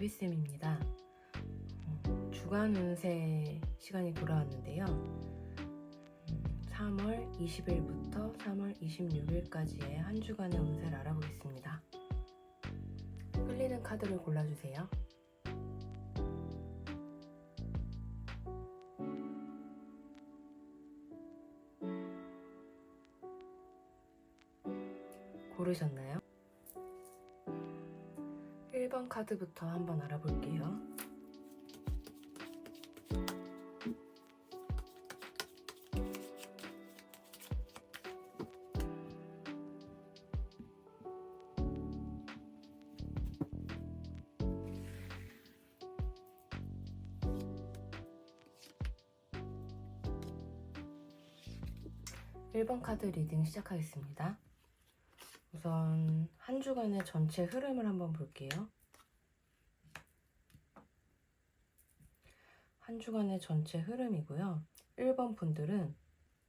루비쌤입니다. 주간 운세 시간이 돌아왔는데요. 3월 20일부터 3월 26일까지의 한 주간의 운세를 알아보겠습니다. 끌리는 카드를 골라주세요. 고르셨나요? 1번 카드부터 한번 알아볼게요. 일 번 카드 리딩 시작하겠습니다. 우선 한 주간의 전체 흐름을 한번 볼게요. 한 주간의 전체 흐름이고요. 1번 분들은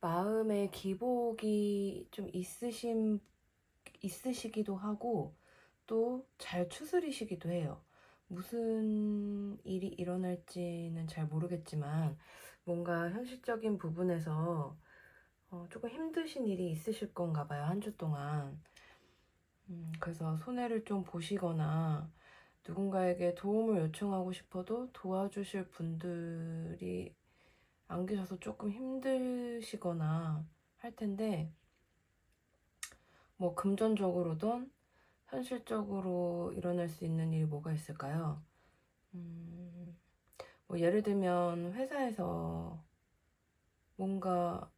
마음의 기복이 좀 있으시기도 하고 또 잘 추스리시기도 해요. 무슨 일이 일어날지는 잘 모르겠지만 뭔가 현실적인 부분에서 조금 힘드신 일이 있으실 건가 봐요. 한 주 동안. 그래서 손해를 좀 보시거나 누군가에게 도움을 요청하고 싶어도 도와주실 분들이 안 계셔서 조금 힘드시거나 할 텐데, 뭐 금전적으로든 현실적으로 일어날 수 있는 일이 뭐가 있을까요? 뭐 예를 들면 회사에서 뭔가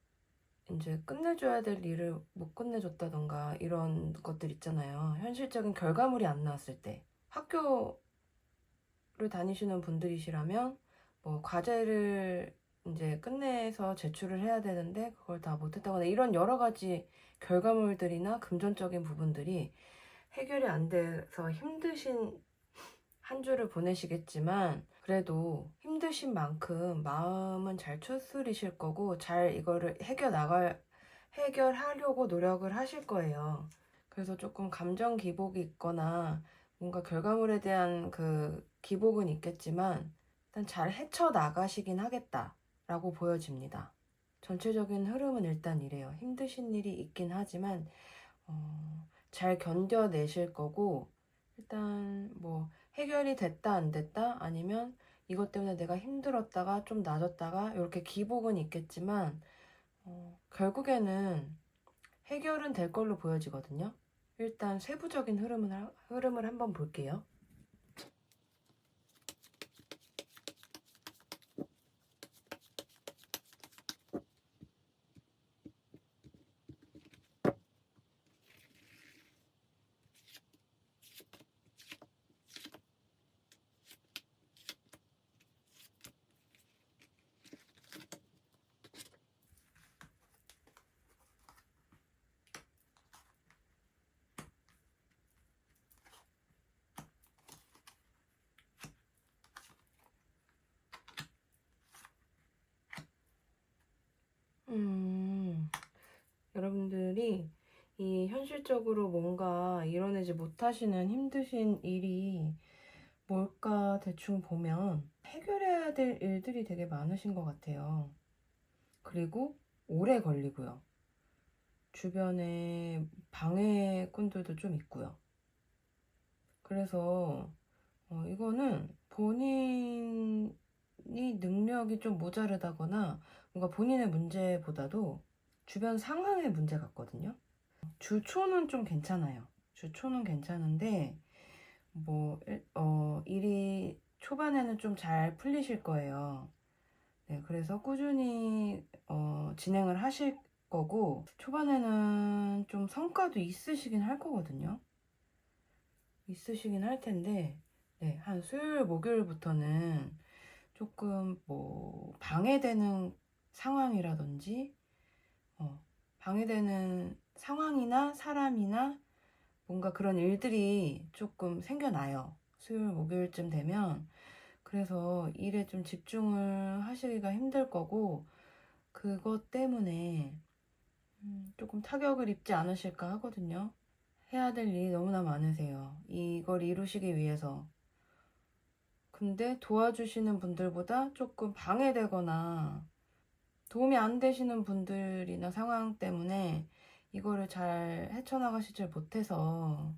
이제 끝내줘야 될 일을 못 끝내줬다던가 이런 것들 있잖아요. 현실적인 결과물이 안 나왔을 때. 학교를 다니시는 분들이시라면 뭐 과제를 이제 끝내서 제출을 해야 되는데 그걸 다 못했다거나 이런 여러 가지 결과물들이나 금전적인 부분들이 해결이 안 돼서 힘드신 한 주를 보내시겠지만 그래도 힘드신 만큼 마음은 잘 추스리실 거고 잘 이거를 해결하려고 노력을 하실 거예요. 그래서 조금 감정 기복이 있거나 뭔가 결과물에 대한 그 기복은 있겠지만 일단 잘 헤쳐나가시긴 하겠다라고 보여집니다. 전체적인 흐름은 일단 이래요. 힘드신 일이 있긴 하지만 잘 견뎌내실 거고 일단 뭐 해결이 됐다 안 됐다 아니면 이것 때문에 내가 힘들었다가 좀 나아졌다가 이렇게 기복은 있겠지만 결국에는 해결은 될 걸로 보여지거든요. 일단 세부적인 흐름을 한번 볼게요. 여러분들이 이 현실적으로 뭔가 이뤄내지 못하시는 힘드신 일이 뭘까 대충 보면 해결해야 될 일들이 되게 많으신 것 같아요. 그리고 오래 걸리고요. 주변에 방해꾼들도 좀 있고요. 그래서 이거는 본인이 능력이 좀 모자르다거나 뭔가 본인의 문제보다도 주변 상황의 문제 같거든요. 주초는 좀 괜찮아요. 주초는 괜찮은데 일이 초반에는 좀 잘 풀리실 거예요. 네, 그래서 꾸준히 진행을 하실 거고 초반에는 좀 성과도 있으시긴 할 거거든요. 있으시긴 할 텐데 네, 한 수요일 목요일부터는 조금 뭐 방해되는 상황이라든지 방해되는 상황이나 사람이나 뭔가 그런 일들이 조금 생겨나요. 수요일 목요일쯤 되면. 그래서 일에 좀 집중을 하시기가 힘들 거고 그것 때문에 조금 타격을 입지 않으실까 하거든요. 해야 될 일이 너무나 많으세요. 이걸 이루시기 위해서. 근데 도와주시는 분들보다 조금 방해되거나 도움이 안 되시는 분들이나 상황 때문에 이거를 잘 헤쳐나가시질 못해서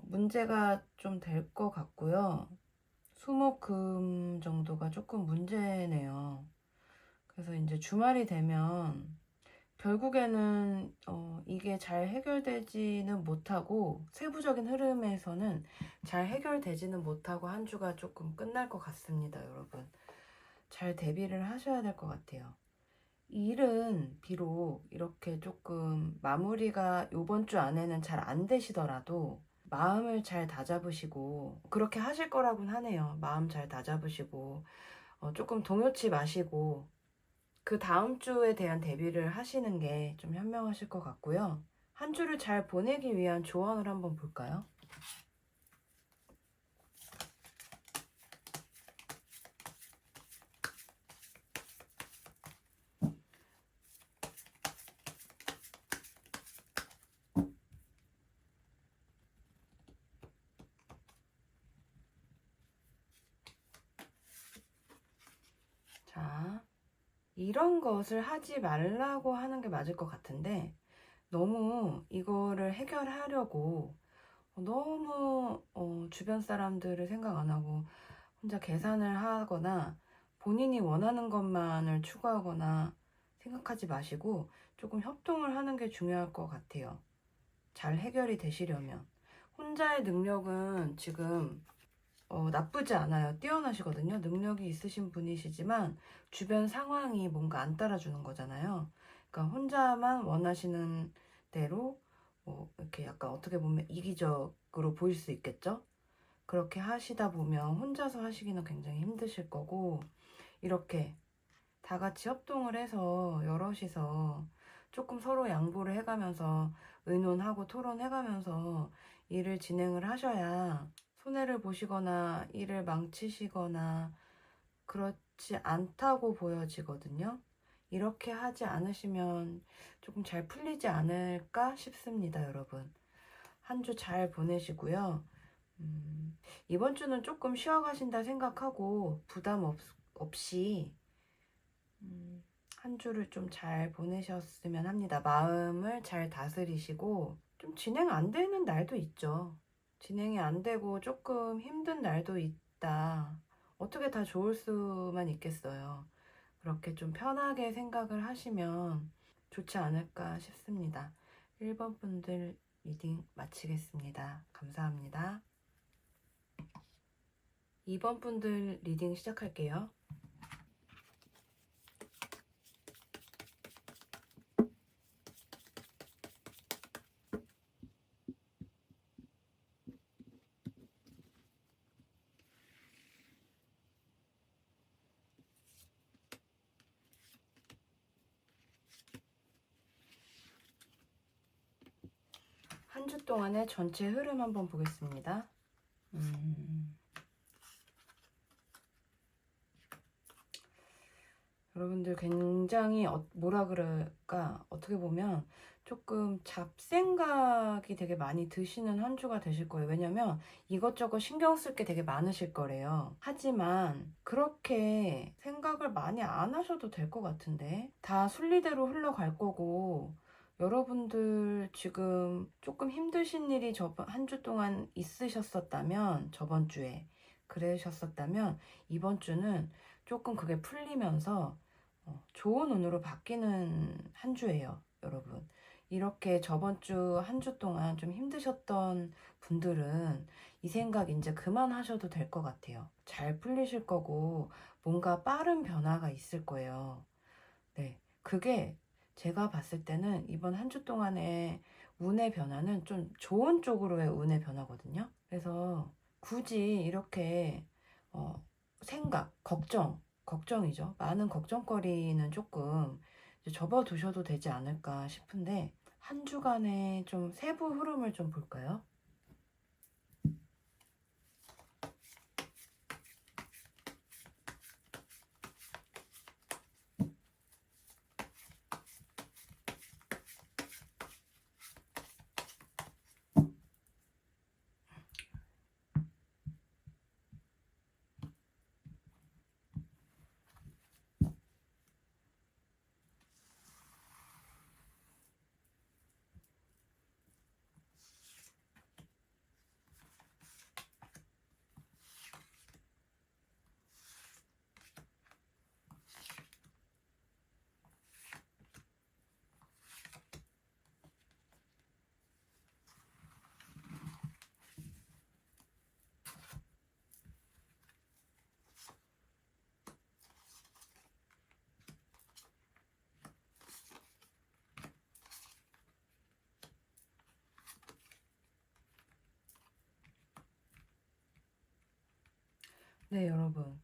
문제가 좀 될 것 같고요. 수목금 정도가 조금 문제네요. 그래서 이제 주말이 되면 결국에는 이게 잘 해결되지는 못하고, 세부적인 흐름에서는 잘 해결되지는 못하고 한 주가 조금 끝날 것 같습니다, 여러분. 잘 대비를 하셔야 될 것 같아요. 일은 비록 이렇게 조금 마무리가 이번 주 안에는 잘 안 되시더라도 마음을 잘 다잡으시고, 그렇게 하실 거라고는 하네요. 마음 잘 다잡으시고 조금 동요치 마시고 그 다음 주에 대한 대비를 하시는 게 좀 현명하실 것 같고요. 한 주를 잘 보내기 위한 조언을 한번 볼까요? 자, 이런 것을 하지 말라고 하는 게 맞을 것 같은데, 너무 이거를 해결하려고 너무 주변 사람들을 생각 안 하고 혼자 계산을 하거나 본인이 원하는 것만을 추구하거나 생각하지 마시고 조금 협동을 하는 게 중요할 것 같아요. 잘 해결이 되시려면. 혼자의 능력은 지금 나쁘지 않아요. 뛰어나시거든요. 능력이 있으신 분이시지만 주변 상황이 뭔가 안 따라주는 거잖아요. 그러니까 혼자만 원하시는 대로 이렇게 약간 어떻게 보면 이기적으로 보일 수 있겠죠. 그렇게 하시다 보면 혼자서 하시기는 굉장히 힘드실 거고, 이렇게 다 같이 협동을 해서 여럿이서 조금 서로 양보를 해가면서 의논하고 토론해가면서 일을 진행을 하셔야 손해를 보시거나 일을 망치시거나 그렇지 않다고 보여지거든요. 이렇게 하지 않으시면 조금 잘 풀리지 않을까 싶습니다, 여러분. 한 주 잘 보내시고요. 이번 주는 조금 쉬어가신다 생각하고 부담 없이 한 주를 좀 잘 보내셨으면 합니다. 마음을 잘 다스리시고, 좀 진행 안 되는 날도 있죠. 진행이 안 되고 조금 힘든 날도 있다. 어떻게 다 좋을 수만 있겠어요. 그렇게 좀 편하게 생각을 하시면 좋지 않을까 싶습니다. 1번 분들 리딩 마치겠습니다. 감사합니다. 2번 분들 리딩 시작할게요. 한 주 동안의 전체 흐름 한번 보겠습니다. 여러분들 굉장히 뭐라 그럴까, 어떻게 보면 조금 잡생각이 되게 많이 드시는 한 주가 되실 거예요. 왜냐면 이것저것 신경 쓸 게 되게 많으실 거래요. 하지만 그렇게 생각을 많이 안 하셔도 될 것 같은데, 다 순리대로 흘러갈 거고, 여러분들 지금 조금 힘드신 일이 한 주 동안 있으셨었다면, 저번 주에 그러셨었다면 이번 주는 조금 그게 풀리면서 좋은 운으로 바뀌는 한 주예요, 여러분. 이렇게 저번 주 한 주 동안 좀 힘드셨던 분들은 이 생각 이제 그만하셔도 될 것 같아요. 잘 풀리실 거고 뭔가 빠른 변화가 있을 거예요. 네, 그게 제가 봤을 때는 이번 한 주 동안의 운의 변화는 좀 좋은 쪽으로의 운의 변화거든요. 그래서 굳이 이렇게 걱정이죠. 많은 걱정거리는 조금 이제 접어두셔도 되지 않을까 싶은데, 한 주간의 좀 세부 흐름을 좀 볼까요? 네, 여러분.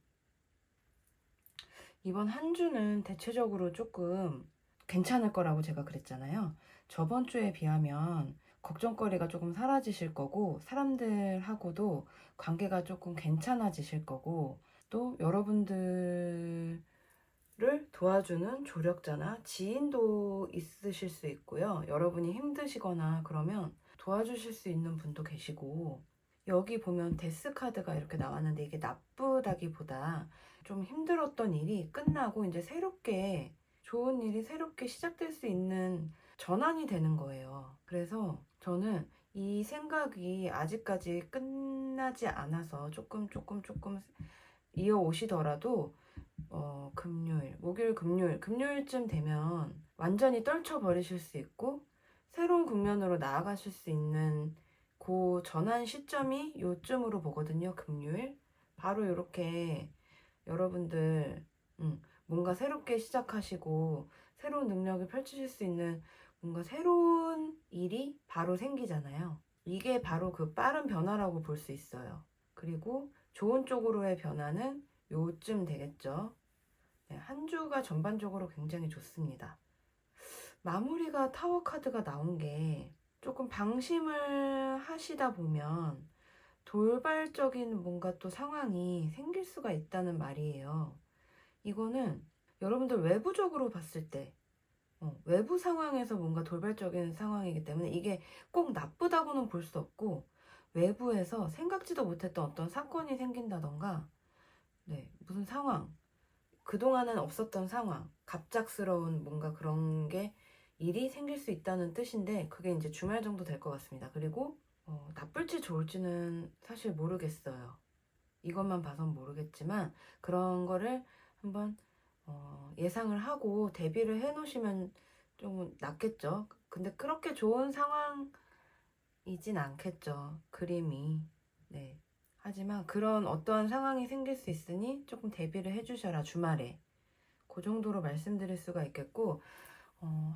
이번 한 주는 대체적으로 조금 괜찮을 거라고 제가 그랬잖아요. 저번 주에 비하면 걱정거리가 조금 사라지실 거고, 사람들하고도 관계가 조금 괜찮아지실 거고, 또 여러분들을 도와주는 조력자나 지인도 있으실 수 있고요. 여러분이 힘드시거나 그러면 도와주실 수 있는 분도 계시고, 여기 보면 데스 카드가 이렇게 나왔는데 이게 나쁘다기보다 좀 힘들었던 일이 끝나고 이제 새롭게 좋은 일이 새롭게 시작될 수 있는 전환이 되는 거예요. 그래서 저는 이 생각이 아직까지 끝나지 않아서 조금 이어오시더라도 금요일, 목요일, 금요일쯤 되면 완전히 떨쳐버리실 수 있고 새로운 국면으로 나아가실 수 있는 그 전환 시점이 요쯤으로 보거든요. 금요일. 바로 이렇게 여러분들 뭔가 새롭게 시작하시고 새로운 능력을 펼치실 수 있는 뭔가 새로운 일이 바로 생기잖아요. 이게 바로 그 빠른 변화라고 볼 수 있어요. 그리고 좋은 쪽으로의 변화는 요쯤 되겠죠. 네, 한 주가 전반적으로 굉장히 좋습니다. 마무리가 타워 카드가 나온 게 조금 방심을 하시다 보면 돌발적인 뭔가 또 상황이 생길 수가 있다는 말이에요. 이거는 여러분들 외부적으로 봤을 때 외부 상황에서 뭔가 돌발적인 상황이기 때문에 이게 꼭 나쁘다고는 볼 수 없고 외부에서 생각지도 못했던 어떤 사건이 생긴다던가 네, 무슨 상황 그동안은 없었던 상황 갑작스러운 뭔가 그런 게 일이 생길 수 있다는 뜻인데 그게 이제 주말 정도 될 것 같습니다. 그리고 나쁠지 좋을지는 사실 모르겠어요. 이것만 봐선 모르겠지만 그런 거를 한번 예상을 하고 대비를 해 놓으시면 좀 낫겠죠. 근데 그렇게 좋은 상황이진 않겠죠. 그림이. 네. 하지만 그런 어떠한 상황이 생길 수 있으니 조금 대비를 해 주셔라 주말에. 그 정도로 말씀드릴 수가 있겠고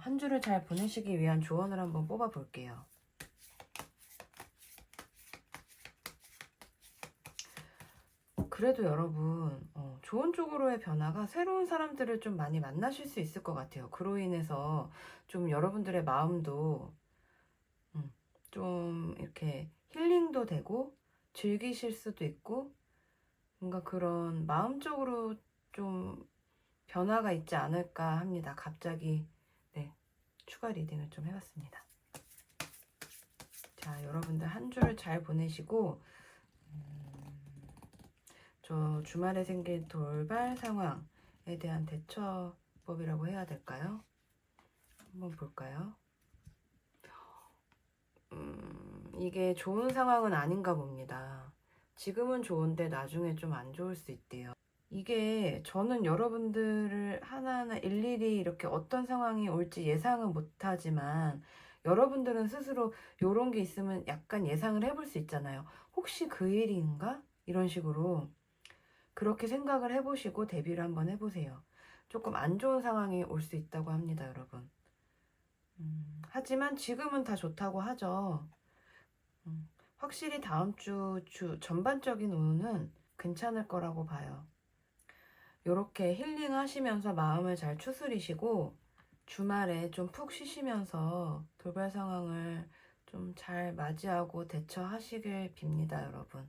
한 주를 잘 보내시기 위한 조언을 한번 뽑아 볼게요. 그래도 여러분 좋은 쪽으로의 변화가 새로운 사람들을 좀 많이 만나실 수 있을 것 같아요. 그로 인해서 좀 여러분들의 마음도 좀 이렇게 힐링도 되고 즐기실 수도 있고 뭔가 그런 마음적으로 좀 변화가 있지 않을까 합니다. 갑자기 네, 추가 리딩을 좀 해봤습니다. 자, 여러분들 한 주를 잘 보내시고 저 주말에 생긴 돌발 상황에 대한 대처법이라고 해야 될까요? 한번 볼까요? 이게 좋은 상황은 아닌가 봅니다. 지금은 좋은데 나중에 좀 안 좋을 수 있대요. 이게 저는 여러분들을 하나하나 일일이 이렇게 어떤 상황이 올지 예상은 못하지만 여러분들은 스스로 이런 게 있으면 약간 예상을 해볼 수 있잖아요. 혹시 그 일인가? 이런 식으로 그렇게 생각을 해보시고 대비를 한번 해보세요. 조금 안 좋은 상황이 올 수 있다고 합니다, 여러분. 하지만 지금은 다 좋다고 하죠. 확실히 다음 주 전반적인 운은 괜찮을 거라고 봐요. 이렇게 힐링 하시면서 마음을 잘 추스리시고 주말에 좀 푹 쉬시면서 돌발 상황을 좀 잘 맞이하고 대처하시길 빕니다, 여러분.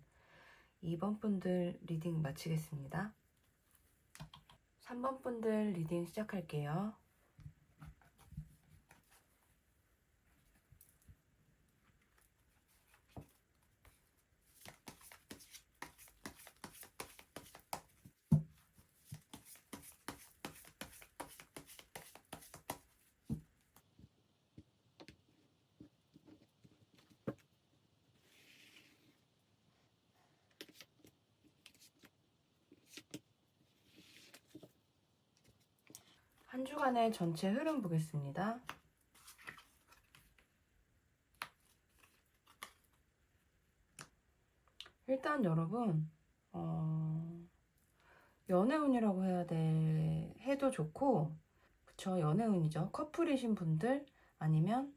2번 분들 리딩 마치겠습니다. 3번 분들 리딩 시작할게요. 한 주간의 전체 흐름 보겠습니다. 일단 여러분 연애운이라고 해도 좋고 그쵸, 연애운이죠. 커플이신 분들 아니면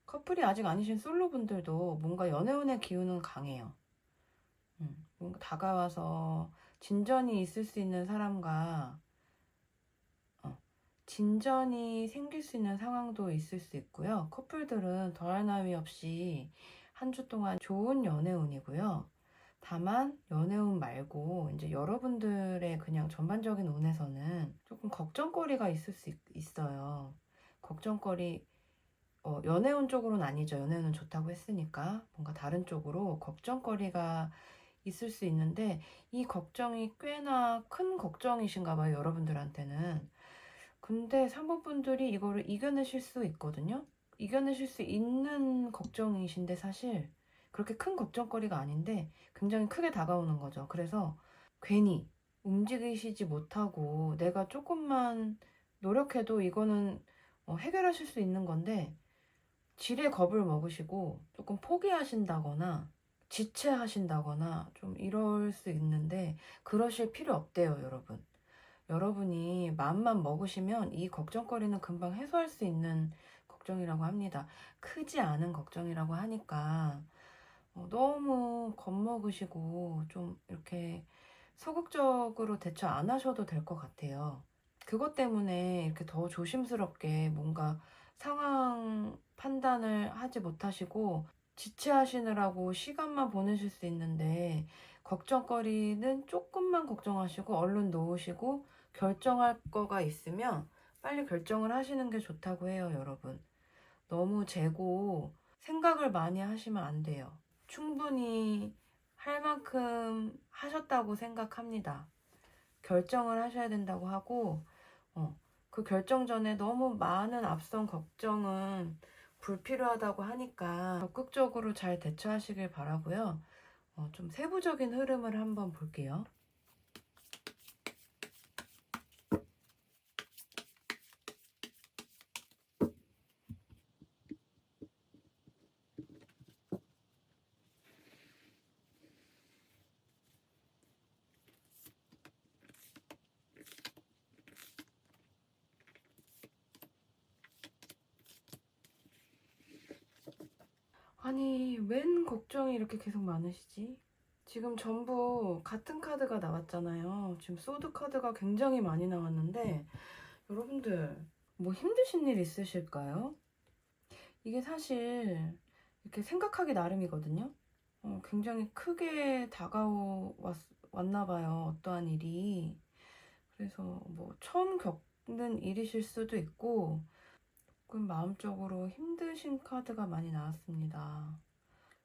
커플이 아직 아니신 솔로분들도 뭔가 연애운의 기운은 강해요. 뭔가 다가와서 진전이 있을 수 있는 사람과 진전이 생길 수 있는 상황도 있을 수 있고요. 커플들은 더할 나위 없이 한 주 동안 좋은 연애운이고요. 다만 연애운 말고 이제 여러분들의 그냥 전반적인 운에서는 조금 걱정거리가 있을 수 있어요. 걱정거리, 연애운 쪽으로는 아니죠. 연애운은 좋다고 했으니까 뭔가 다른 쪽으로 걱정거리가 있을 수 있는데, 이 걱정이 꽤나 큰 걱정이신가 봐요, 여러분들한테는. 근데 3번 분들이 이거를 이겨내실 수 있거든요. 이겨내실 수 있는 걱정이신데, 사실 그렇게 큰 걱정거리가 아닌데 굉장히 크게 다가오는 거죠. 그래서 괜히 움직이시지 못하고 내가 조금만 노력해도 이거는 해결하실 수 있는 건데, 지레 겁을 먹으시고 조금 포기하신다거나 지체하신다거나 좀 이럴 수 있는데, 그러실 필요 없대요, 여러분. 여러분이 마음만 먹으시면 이 걱정거리는 금방 해소할 수 있는 걱정이라고 합니다. 크지 않은 걱정이라고 하니까 너무 겁먹으시고 좀 이렇게 소극적으로 대처 안 하셔도 될 것 같아요. 그것 때문에 이렇게 더 조심스럽게 뭔가 상황 판단을 하지 못하시고 지체하시느라고 시간만 보내실 수 있는데, 걱정거리는 조금만 걱정하시고 얼른 놓으시고 결정할 거가 있으면 빨리 결정을 하시는 게 좋다고 해요, 여러분. 너무 재고 생각을 많이 하시면 안 돼요. 충분히 할 만큼 하셨다고 생각합니다. 결정을 하셔야 된다고 하고, 그 결정 전에 너무 많은 앞선 걱정은 불필요하다고 하니까 적극적으로 잘 대처하시길 바라고요. 좀 세부적인 흐름을 한번 볼게요. 아니, 웬 걱정이 이렇게 계속 많으시지? 지금 전부 같은 카드가 나왔잖아요. 지금 소드 카드가 굉장히 많이 나왔는데, 여러분들 뭐 힘드신 일 있으실까요? 이게 사실 이렇게 생각하기 나름이거든요. 굉장히 크게 다가왔나 봐요, 어떠한 일이. 그래서 뭐 처음 겪는 일이실 수도 있고, 조금 마음적으로 힘드신 카드가 많이 나왔습니다.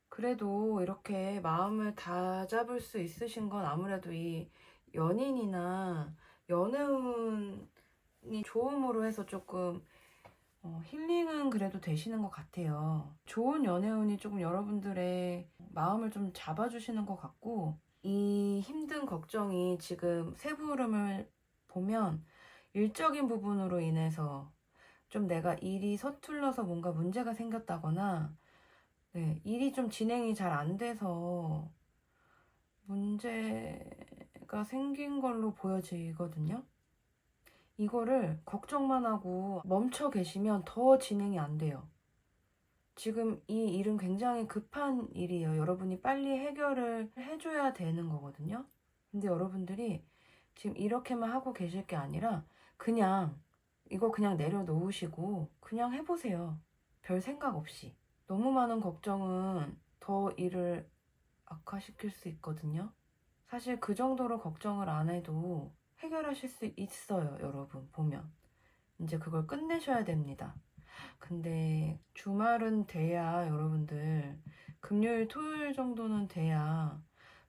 그래도 이렇게 마음을 다 잡을 수 있으신 건 아무래도 이 연인이나 연애운이 좋음으로 해서 조금 힐링은 그래도 되시는 것 같아요. 좋은 연애운이 조금 여러분들의 마음을 좀 잡아주시는 것 같고, 이 힘든 걱정이 지금 세부 흐름을 보면 일적인 부분으로 인해서 좀 내가 일이 서툴러서 뭔가 문제가 생겼다거나, 네, 일이 좀 진행이 잘 안 돼서 문제가 생긴 걸로 보여지거든요. 이거를 걱정만 하고 멈춰 계시면 더 진행이 안 돼요. 지금 이 일은 굉장히 급한 일이에요. 여러분이 빨리 해결을 해줘야 되는 거거든요. 근데 여러분들이 지금 이렇게만 하고 계실 게 아니라 그냥 이거 그냥 내려놓으시고 그냥 해보세요. 별 생각 없이. 너무 많은 걱정은 더 일을 악화시킬 수 있거든요. 사실 그 정도로 걱정을 안 해도 해결하실 수 있어요, 여러분. 보면. 이제 그걸 끝내셔야 됩니다. 근데 주말은 돼야, 여러분들, 금요일, 토요일 정도는 돼야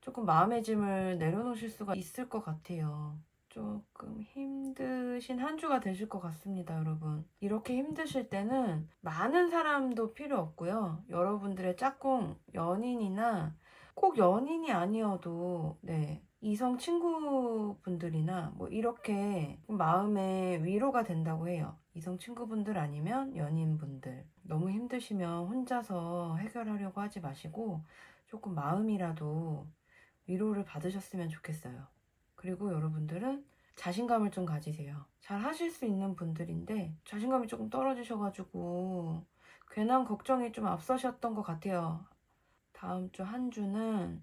조금 마음의 짐을 내려놓으실 수가 있을 것 같아요. 조금 힘드신 한 주가 되실 것 같습니다, 여러분. 이렇게 힘드실 때는 많은 사람도 필요 없고요. 여러분들의 짝꿍, 연인이나 꼭 연인이 아니어도, 네, 이성 친구분들이나 뭐 이렇게 마음의 위로가 된다고 해요. 이성 친구분들 아니면 연인분들. 너무 힘드시면 혼자서 해결하려고 하지 마시고 조금 마음이라도 위로를 받으셨으면 좋겠어요. 그리고 여러분들은 자신감을 좀 가지세요. 잘 하실 수 있는 분들인데 자신감이 조금 떨어지셔가지고 괜한 걱정이 좀 앞서셨던 것 같아요. 다음 주 한 주는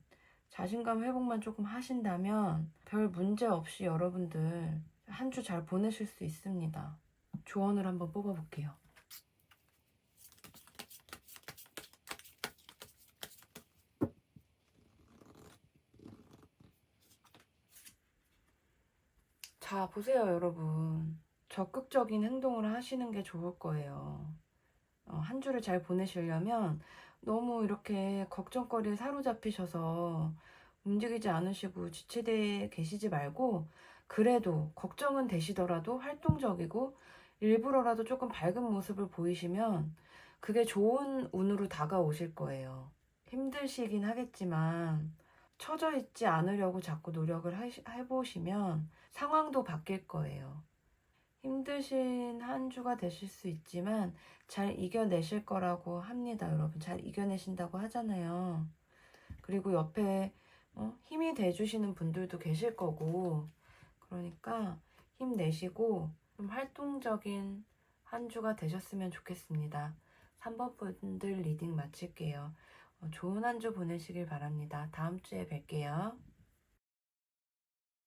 자신감 회복만 조금 하신다면 별 문제 없이 여러분들 한 주 잘 보내실 수 있습니다. 조언을 한번 뽑아볼게요. 자, 보세요, 여러분. 적극적인 행동을 하시는 게 좋을 거예요. 한 주를 잘 보내시려면 너무 이렇게 걱정거리에 사로잡히셔서 움직이지 않으시고 지체되어 계시지 말고, 그래도 걱정은 되시더라도 활동적이고 일부러라도 조금 밝은 모습을 보이시면 그게 좋은 운으로 다가오실 거예요. 힘드시긴 하겠지만 처져 있지 않으려고 자꾸 노력을 해보시면 상황도 바뀔 거예요. 힘드신 한 주가 되실 수 있지만 잘 이겨내실 거라고 합니다. 여러분, 잘 이겨내신다고 하잖아요. 그리고 옆에 힘이 돼주시는 분들도 계실 거고, 그러니까 힘내시고 좀 활동적인 한 주가 되셨으면 좋겠습니다. 3번 분들 리딩 마칠게요. 좋은 한 주 보내시길 바랍니다. 다음 주에 뵐게요.